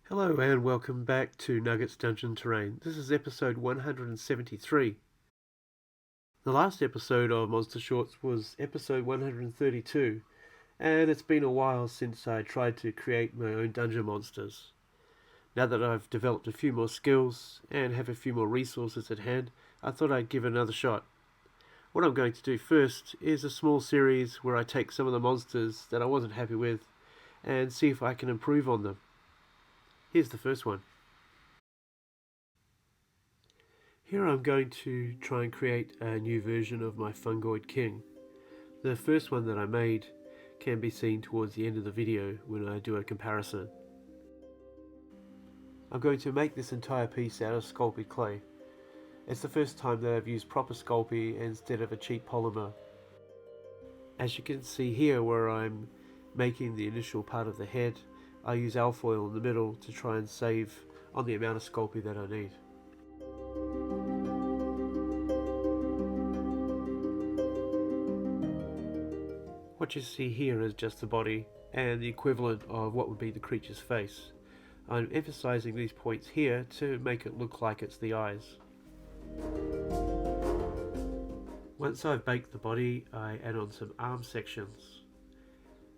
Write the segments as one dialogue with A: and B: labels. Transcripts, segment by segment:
A: Hello and welcome back to Nuggets Dungeon Terrain. This is episode 173. The last episode of Monster Shorts was episode 132, and it's been a while since I tried to create my own dungeon monsters. Now that I've developed a few more skills and have a few more resources at hand, I thought I'd give it another shot. What I'm going to do first is a small series where I take some of the monsters that I wasn't happy with and see if I can improve on them. Here's the first one. Here I'm going to try and create a new version of my Fungoid King. The first one that I made can be seen towards the end of the video when I do a comparison. I'm going to make this entire piece out of sculpted clay. It's the first time that I've used proper Sculpey instead of a cheap polymer. As you can see here where I'm making the initial part of the head, I use alfoil in the middle to try and save on the amount of Sculpey that I need. What you see here is just the body and the equivalent of what would be the creature's face. I'm emphasizing these points here to make it look like it's the eyes. Once I've baked the body, I add on some arm sections.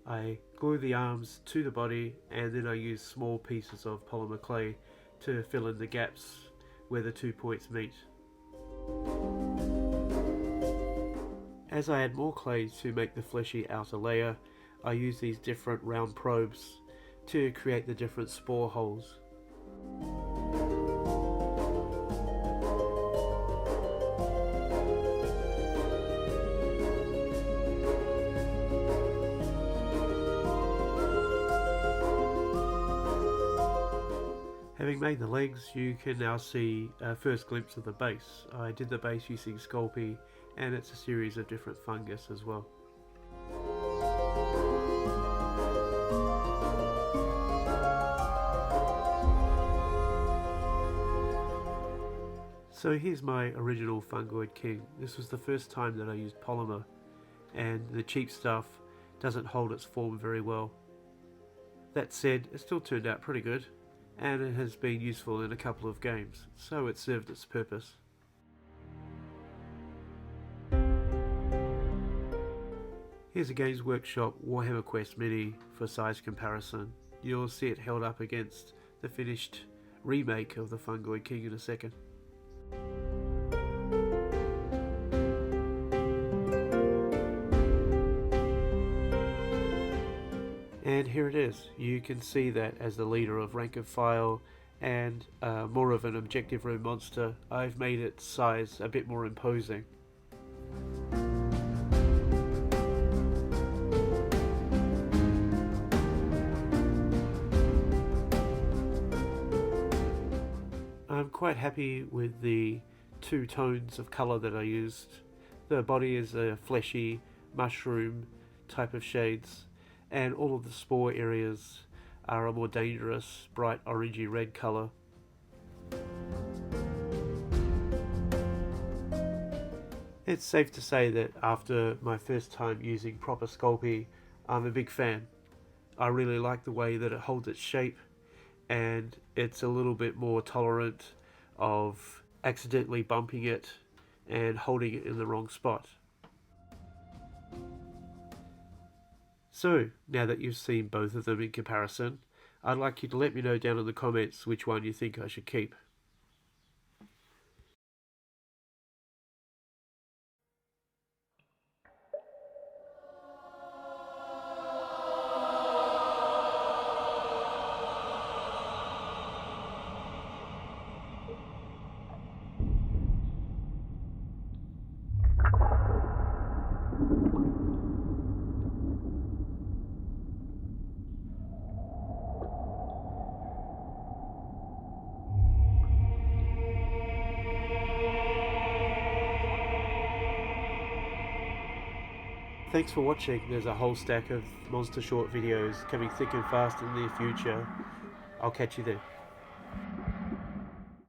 A: I glue the arms to the body and then I use small pieces of polymer clay to fill in the gaps where the 2 points meet. As I add more clay to make the fleshy outer layer, I use these different round probes to create the different spore holes. Having made the legs, you can now see a first glimpse of the base. I did the base using Sculpey, and it's a series of different fungus as well. So here's my original Fungoid King. This was the first time that I used polymer, and the cheap stuff doesn't hold its form very well. That said, it still turned out pretty good, and it has been useful in a couple of games, so it served its purpose. Here's a Games Workshop Warhammer Quest Mini for size comparison. You'll see it held up against the finished remake of the Fungoid King in a second. And here it is. You can see that as the leader of rank and file and more of an objective room monster, I've made its size a bit more imposing. I'm quite happy with the 2 tones of colour that I used. The body is a fleshy mushroom type of shades, and all of the spore areas are a more dangerous, bright orangey red colour. It's safe to say that after my first time using proper Sculpey, I'm a big fan. I really like the way that it holds its shape, and it's a little bit more tolerant of accidentally bumping it and holding it in the wrong spot. So, now that you've seen both of them in comparison, I'd like you to let me know down in the comments which one you think I should keep. Thanks for watching. There's a whole stack of monster short videos coming thick and fast in the near future. I'll catch you there.